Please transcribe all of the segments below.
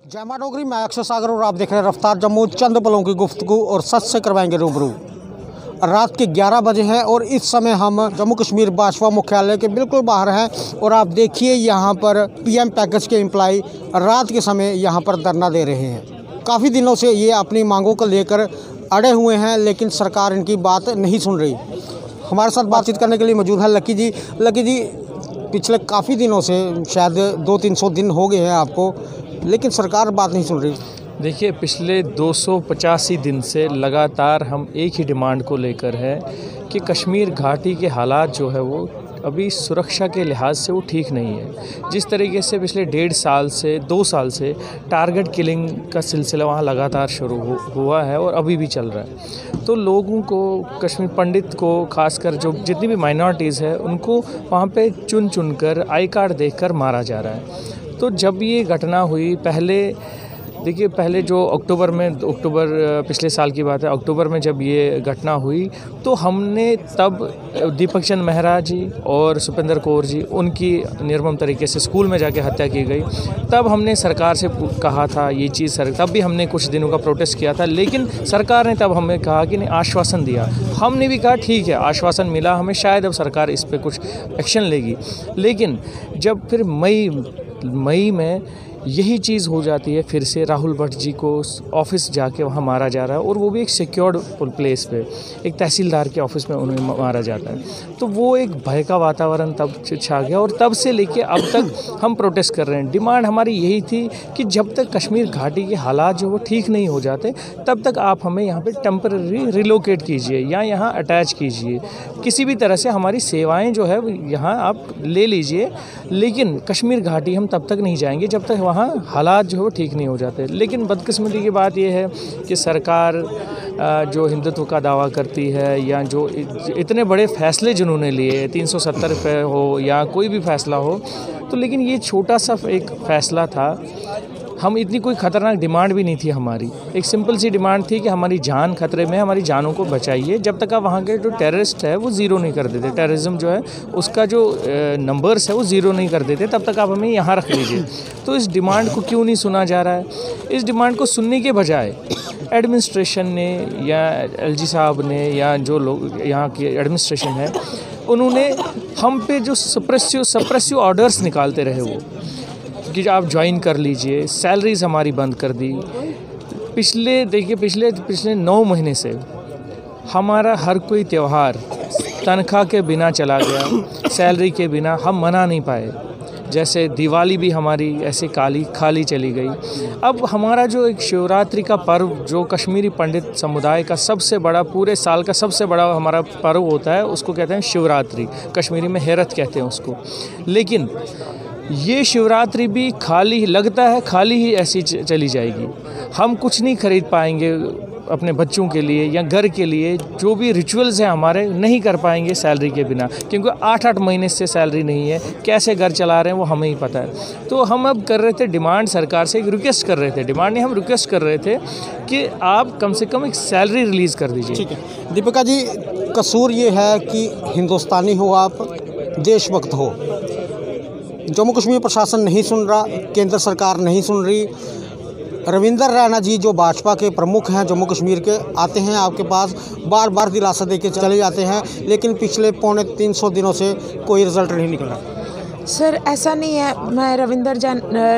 जय मां डोगरी, मैं अक्षय सागर और आप देख रहे हैं रफ्तार जम्मू। चंद पलों की गुफ्तगू और सच से करवाएंगे रूबरू। रात के 11 बजे हैं और इस समय हम जम्मू कश्मीर भाजपा मुख्यालय के बिल्कुल बाहर हैं और आप देखिए यहाँ पर पीएम पैकेज के एम्प्लॉय रात के समय यहाँ पर धरना दे रहे हैं। काफ़ी दिनों से ये अपनी मांगों को लेकर अड़े हुए हैं, लेकिन सरकार इनकी बात नहीं सुन रही। हमारे साथ बातचीत करने के लिए मौजूद है लकी जी। लकी जी, पिछले काफ़ी दिनों से, शायद 200-300 दिन हो गए हैं आपको, लेकिन सरकार बात नहीं सुन रही। देखिए, पिछले 285 दिन से लगातार हम एक ही डिमांड को लेकर है कि कश्मीर घाटी के हालात जो है वो अभी सुरक्षा के लिहाज से वो ठीक नहीं है। जिस तरीके से पिछले 2 साल से टारगेट किलिंग का सिलसिला वहाँ लगातार शुरू हुआ है और अभी भी चल रहा है, तो लोगों को, कश्मीर पंडित को खासकर, जो जितनी भी माइनॉरिटीज़ है उनको वहाँ पे चुन चुन कर आई कार्ड देकर मारा जा रहा है। तो जब ये घटना हुई, पहले जो अक्टूबर पिछले साल की बात है, अक्टूबर में जब ये घटना हुई तो हमने तब दीपक चंद मेहरा जी और सुपेंद्र कौर जी, उनकी निर्मम तरीके से स्कूल में जाके हत्या की गई, तब हमने सरकार से कहा था ये चीज़। तब भी हमने कुछ दिनों का प्रोटेस्ट किया था, लेकिन सरकार ने तब हमें कहा कि नहीं, आश्वासन दिया। हमने भी कहा ठीक है, आश्वासन मिला हमें, शायद अब सरकार इस पर कुछ एक्शन लेगी। लेकिन जब फिर मई में यही चीज़ हो जाती है, फिर से राहुल भट्ट जी को ऑफिस जाके वहाँ मारा जा रहा है, और वो भी एक सिक्योर्ड प्लेस पे, एक तहसीलदार के ऑफिस में उन्हें मारा जाता है। तो वो एक भय का वातावरण तब छा गया, और तब से लेके अब तक हम प्रोटेस्ट कर रहे हैं। डिमांड हमारी यही थी कि जब तक कश्मीर घाटी के हालात जो वो ठीक नहीं हो जाते, तब तक आप हमें यहाँ पे टेम्पररी रिलोकेट कीजिए या यहाँ अटैच कीजिए, किसी भी तरह से हमारी सेवाएँ जो है यहाँ आप ले लीजिए, लेकिन कश्मीर घाटी हम तब तक नहीं जाएंगे जब तक वहाँ हालात जो है ठीक नहीं हो जाते। लेकिन बदकिस्मती की बात यह है कि सरकार जो हिंदुत्व का दावा करती है, या जो इतने बड़े फैसले जिन्होंने लिए, 370 पे हो या कोई भी फैसला हो, तो लेकिन ये छोटा सा एक फैसला था। हम इतनी कोई ख़तरनाक डिमांड भी नहीं थी हमारी, एक सिंपल सी डिमांड थी कि हमारी जान खतरे में, हमारी जानों को बचाइए। जब तक आप वहाँ के जो टेररिस्ट है वो ज़ीरो नहीं कर देते, टेररिज्म जो है उसका जो नंबर्स है वो ज़ीरो नहीं कर देते, तब तक आप हमें यहाँ रख लीजिए। तो इस डिमांड को क्यों नहीं सुना जा रहा है? इस डिमांड को सुनने के बजाय एडमिनिस्ट्रेशन ने या LG साहब ने या जो लोग यहाँ के एडमिनिस्ट्रेशन है, उन्होंने हम पे जो सप्रेसिव ऑर्डर्स निकालते रहे, वो कि आप ज्वाइन कर लीजिए, सैलरीज़ हमारी बंद कर दी। पिछले 9 महीने से हमारा हर कोई त्यौहार तनख्वाह के बिना चला गया, सैलरी के बिना हम मना नहीं पाए। जैसे दिवाली भी हमारी ऐसे खाली चली गई। अब हमारा जो एक शिवरात्रि का पर्व, जो कश्मीरी पंडित समुदाय का सबसे बड़ा, पूरे साल का सबसे बड़ा हमारा पर्व होता है, उसको कहते हैं शिवरात्रि, कश्मीरी में हेरत कहते हैं उसको। लेकिन ये शिवरात्रि भी खाली ही ऐसी चली जाएगी। हम कुछ नहीं खरीद पाएंगे अपने बच्चों के लिए या घर के लिए, जो भी रिचुअल्स हैं हमारे नहीं कर पाएंगे सैलरी के बिना, क्योंकि 8-8 महीने से सैलरी नहीं है। कैसे घर चला रहे हैं वो हमें ही पता है। तो हम अब कर रहे थे डिमांड, सरकार से एक रिक्वेस्ट कर रहे थे, डिमांड नहीं, हम रिक्वेस्ट कर रहे थे कि आप कम से कम एक सैलरी रिलीज़ कर दीजिए। ठीक है दीपिका जी, कसूर ये है कि हिंदुस्तानी हो आप, देशभक्त हो, जम्मू कश्मीर प्रशासन नहीं सुन रहा, केंद्र सरकार नहीं सुन रही। रविंदर रैना जी जो भाजपा के प्रमुख हैं जम्मू कश्मीर के, आते हैं आपके पास, बार बार दिलासा दे के चले जाते हैं, लेकिन पिछले 250 दिनों से कोई रिजल्ट नहीं निकला। सर, ऐसा नहीं है। मैं रविंदर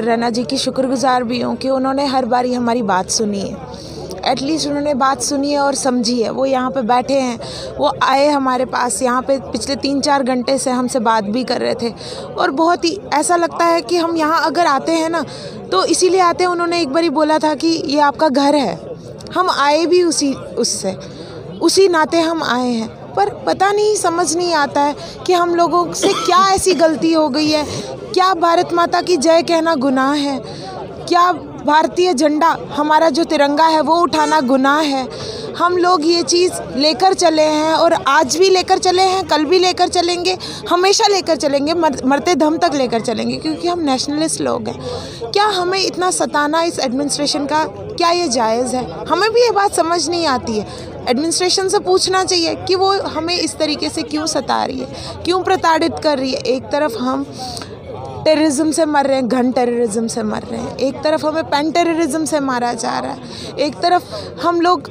रैना जी की शुक्रगुजार भी हूँ कि उन्होंने हर बारी हमारी बात सुनी है। एटलीस्ट उन्होंने बात सुनी है और समझी है। वो यहाँ पे बैठे हैं, वो आए हमारे पास, यहाँ पे पिछले 3-4 घंटे से हमसे बात भी कर रहे थे, और बहुत ही ऐसा लगता है कि हम यहाँ अगर आते हैं ना तो इसीलिए आते हैं। उन्होंने एक बारी बोला था कि ये आपका घर है, हम आए भी उसी नाते हम आए हैं, पर पता नहीं, समझ नहीं आता है कि हम लोगों से क्या ऐसी गलती हो गई है। क्या भारत माता की जय कहना गुनाह है? क्या भारतीय झंडा, हमारा जो तिरंगा है, वो उठाना गुनाह है? हम लोग ये चीज़ लेकर चले हैं, और आज भी लेकर चले हैं, कल भी लेकर चलेंगे, हमेशा लेकर चलेंगे, मरते दम तक लेकर चलेंगे, क्योंकि हम नेशनलिस्ट लोग हैं। क्या हमें इतना सताना इस एडमिनिस्ट्रेशन का, क्या ये जायज़ है? हमें भी ये बात समझ नहीं आती है। एडमिनिस्ट्रेशन से पूछना चाहिए कि वो हमें इस तरीके से क्यों सता रही है, क्यों प्रताड़ित कर रही है। एक तरफ हम टेररिज्म से मर रहे हैं, घन टेररिज्म से मर रहे हैं। एक तरफ हमें पेन टेररिज्म से मारा जा रहा है, एक तरफ हम लोग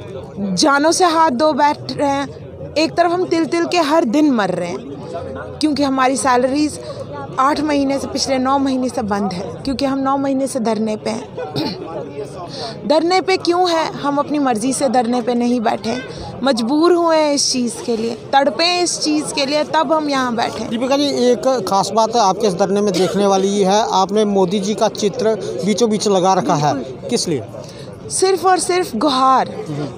जानों से हाथ धो बैठ रहे हैं, एक तरफ हम तिल तिल के हर दिन मर रहे हैं क्योंकि हमारी सैलरीज 8 महीने से, पिछले 9 महीने से बंद है, क्योंकि हम 9 महीने से धरने पे हैं। धरने पे क्यों है? हम अपनी मर्ज़ी से धरने पे नहीं बैठे, मजबूर हुए हैं इस चीज़ के लिए, तड़पे हैं इस चीज़ के लिए, तब हम यहाँ बैठे। दीपिका जी, एक खास बात है आपके इस धरने में देखने वाली ये है, आपने मोदी जी का चित्र बीचों बीच लगा रखा है, किस लिए? सिर्फ और सिर्फ गुहार,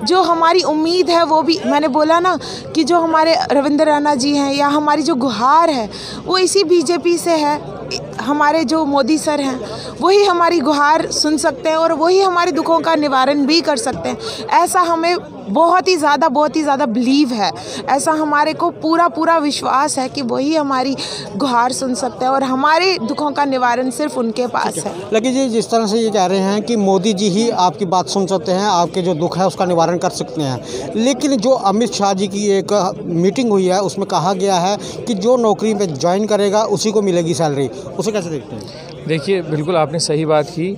जो हमारी उम्मीद है वो भी, मैंने बोला ना कि जो हमारे रविंद्र रैना जी हैं या हमारी जो गुहार है वो इसी बीजेपी से है। हमारे जो मोदी सर हैं वही हमारी गुहार सुन सकते हैं और वही हमारे दुखों का निवारण भी कर सकते हैं। ऐसा हमें बहुत ही ज़्यादा बिलीव है, ऐसा हमारे को पूरा विश्वास है कि वही हमारी गुहार सुन सकते हैं और हमारे दुखों का निवारण सिर्फ उनके पास है। लकी जी, जिस तरह से ये कह रहे हैं कि मोदी जी ही आपकी बात सुन सकते हैं, आपके जो दुख है उसका निवारण कर सकते हैं, लेकिन जो अमित शाह जी की एक मीटिंग हुई है उसमें कहा गया है कि जो नौकरी में ज्वाइन करेगा उसी को मिलेगी सैलरी, उसे कैसे देखते हैं? देखिए, बिल्कुल आपने सही बात की।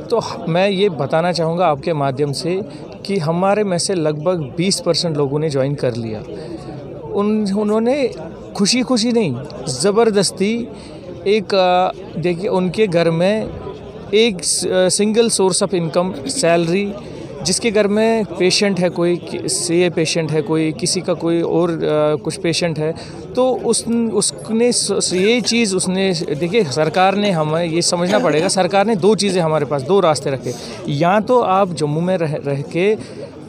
तो मैं ये बताना चाहूँगा आपके माध्यम से कि हमारे में से लगभग 20% लोगों ने ज्वाइन कर लिया। उन्होंने खुशी नहीं, ज़बरदस्ती एक देखिए उनके घर में एक single source of income salary, जिसके घर में पेशेंट है, कोई सीए पेशेंट है, कोई किसी का कोई और कुछ पेशेंट है, तो उसने ये चीज़ उसने देखिए, सरकार ने हमें ये समझना पड़ेगा, सरकार ने 2 चीज़ें हमारे पास 2 रास्ते रखे। या तो आप जम्मू में रह के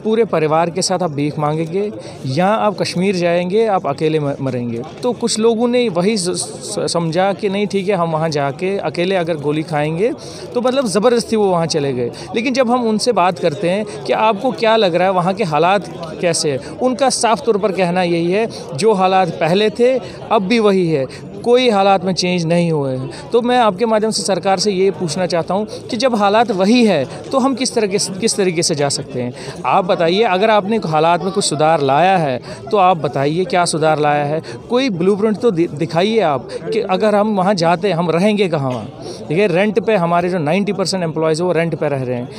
पूरे परिवार के साथ आप भीख मांगेंगे, या आप कश्मीर जाएंगे, आप अकेले मरेंगे। तो कुछ लोगों ने वही समझा कि नहीं ठीक है, हम वहाँ जाके अकेले अगर गोली खाएंगे तो मतलब ज़बरदस्ती वो वहाँ चले गए। लेकिन जब हम उनसे बात करते हैं कि आपको क्या लग रहा है वहाँ के हालात कैसे हैं, उनका साफ तौर पर कहना यही है, जो हालात पहले थे अब भी वही है, कोई हालात में चेंज नहीं हुए हैं। तो मैं आपके माध्यम से सरकार से ये पूछना चाहता हूँ कि जब हालात वही है तो हम किस तरीके से जा सकते हैं? आप बताइए, अगर आपने हालात में कुछ सुधार लाया है तो आप बताइए क्या सुधार लाया है, कोई ब्लूप्रिंट तो दिखाइए आप कि अगर हम वहाँ जाते हैं हम रहेंगे कहाँ वहाँ। देखिए, रेंट पे हमारे जो 90% एम्प्लॉयज़ है वो रेंट पे रह रहे हैं,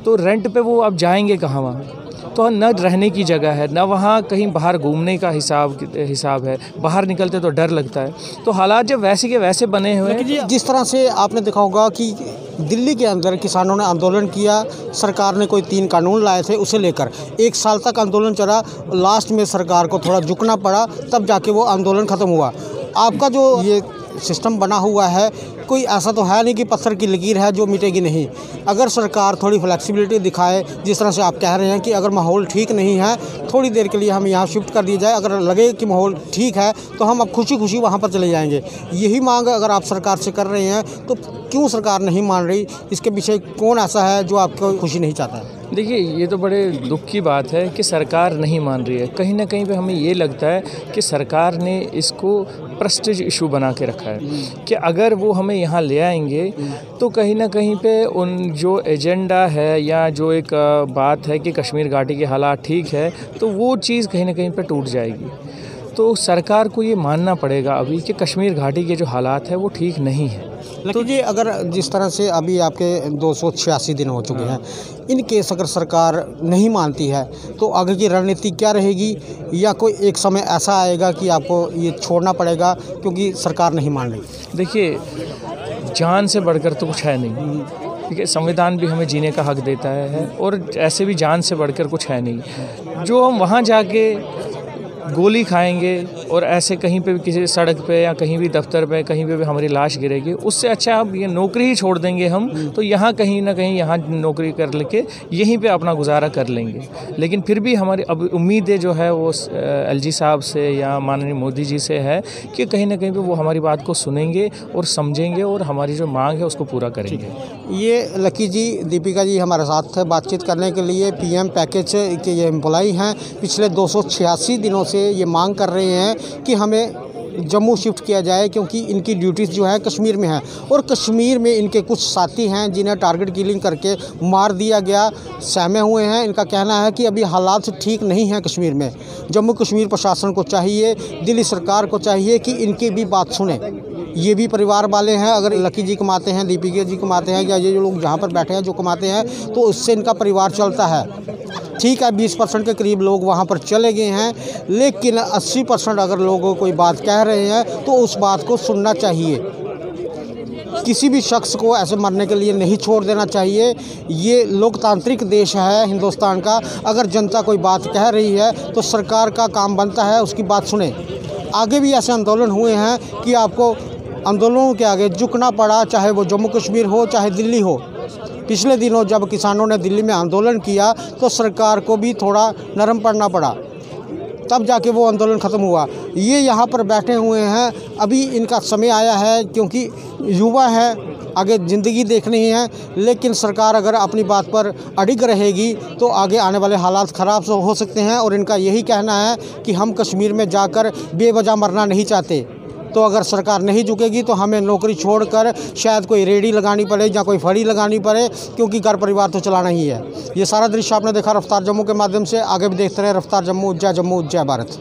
तो रेंट पे वो अब जाएंगे कहाँ वहाँ? तो न रहने की जगह है, न वहाँ कहीं बाहर घूमने का हिसाब है, बाहर निकलते तो डर लगता है। तो हालात जब वैसे के वैसे बने हुए हैं। जिस तरह से आपने देखा होगा कि दिल्ली के अंदर किसानों ने आंदोलन किया, सरकार ने कोई 3 कानून लाए थे, उसे लेकर 1 साल तक आंदोलन चला, लास्ट में सरकार को थोड़ा झुकना पड़ा, तब जाके वो आंदोलन ख़त्म हुआ। आपका जो ये सिस्टम बना हुआ है, कोई ऐसा तो है नहीं कि पत्थर की लकीर है जो मिटेगी नहीं। अगर सरकार थोड़ी फ्लेक्सिबिलिटी दिखाए, जिस तरह से आप कह रहे हैं कि अगर माहौल ठीक नहीं है थोड़ी देर के लिए हम यहाँ शिफ्ट कर दिया जाए, अगर लगे कि माहौल ठीक है तो हम अब खुशी वहाँ पर चले जाएंगे, यही मांग अगर आप सरकार से कर रहे हैं तो क्यों सरकार नहीं मान रही? इसके पीछे कौन ऐसा है जो आपको खुशी नहीं चाहता है? देखिए, ये तो बड़े दुख की बात है कि सरकार नहीं मान रही है। कहीं ना कहीं पे हमें ये लगता है कि सरकार ने इसको प्रेस्टीज इशू बना के रखा है कि अगर वो हमें यहाँ ले आएंगे तो कहीं ना कहीं पे उन जो एजेंडा है या जो एक बात है कि कश्मीर घाटी के हालात ठीक है, तो वो चीज़ कहीं ना कहीं पे टूट जाएगी। तो सरकार को ये मानना पड़ेगा अभी कि कश्मीर घाटी के जो हालात है वो ठीक नहीं है। तो ये अगर जिस तरह से अभी आपके 286 दिन हो चुके हैं, इन केस अगर सरकार नहीं मानती है तो आगे की रणनीति क्या रहेगी, या कोई एक समय ऐसा आएगा कि आपको ये छोड़ना पड़ेगा क्योंकि सरकार नहीं मान रही? देखिए, जान से बढ़कर तो कुछ है नहीं, ठीक है। संविधान भी हमें जीने का हक देता है और ऐसे भी जान से बढ़कर कुछ है नहीं। जो हम वहाँ जाके गोली खाएंगे और ऐसे कहीं पे भी किसी सड़क पे या कहीं भी दफ्तर पे कहीं पे भी हमारी लाश गिरेगी, उससे अच्छा अब ये नौकरी ही छोड़ देंगे हम, तो यहाँ कहीं ना कहीं यहाँ नौकरी कर लेके यहीं पे अपना गुजारा कर लेंगे। लेकिन फिर भी हमारी अब उम्मीदें जो है वो एलजी साहब से या माननीय मोदी जी से है कि कहीं ना कहीं पे वो हमारी बात को सुनेंगे और समझेंगे और हमारी जो मांग है उसको पूरा करेंगे। ये लकी जी, दीपिका जी हमारे साथ थे बातचीत करने के लिए। पीएम पैकेज के ये एम्प्लॉई हैं, पिछले 286 दिनों से ये मांग कर रहे हैं कि हमें जम्मू शिफ्ट किया जाए क्योंकि इनकी ड्यूटीज़ जो है कश्मीर में है और कश्मीर में इनके कुछ साथी हैं जिन्हें टारगेट किलिंग करके मार दिया गया, सहमे हुए हैं। इनका कहना है कि अभी हालात ठीक नहीं हैं कश्मीर में। जम्मू कश्मीर प्रशासन को चाहिए, दिल्ली सरकार को चाहिए कि इनकी भी बात सुने। ये भी परिवार वाले हैं। अगर लकी जी कमाते हैं, दीपिका जी कमाते हैं, या ये जो लोग जहाँ पर बैठे हैं जो कमाते हैं, तो उससे इनका परिवार चलता है। ठीक है, 20% के करीब लोग वहाँ पर चले गए हैं, लेकिन 80% अगर लोगों कोई बात कह रहे हैं तो उस बात को सुनना चाहिए। किसी भी शख्स को ऐसे मरने के लिए नहीं छोड़ देना चाहिए। ये लोकतांत्रिक देश है हिंदुस्तान का। अगर जनता कोई बात कह रही है तो सरकार का काम बनता है उसकी बात सुने। आगे भी ऐसे आंदोलन हुए हैं कि आपको आंदोलनों के आगे झुकना पड़ा, चाहे वो जम्मू कश्मीर हो चाहे दिल्ली हो। पिछले दिनों जब किसानों ने दिल्ली में आंदोलन किया तो सरकार को भी थोड़ा नरम पड़ना पड़ा, तब जाके वो आंदोलन ख़त्म हुआ। ये यहाँ पर बैठे हुए हैं, अभी इनका समय आया है, क्योंकि युवा है, आगे ज़िंदगी देखनी है। लेकिन सरकार अगर अपनी बात पर अडिग रहेगी तो आगे आने वाले हालात ख़राब हो सकते हैं। और इनका यही कहना है कि हम कश्मीर में जाकर बेवजह मरना नहीं चाहते। तो अगर सरकार नहीं झुकेगी तो हमें नौकरी छोड़कर शायद कोई रेडी लगानी पड़े या कोई फड़ी लगानी पड़े, क्योंकि घर परिवार तो चलाना ही है। ये सारा दृश्य आपने देखा रफ्तार जम्मू के माध्यम से। आगे भी देखते रहे रफ्तार जम्मू, जय भारत।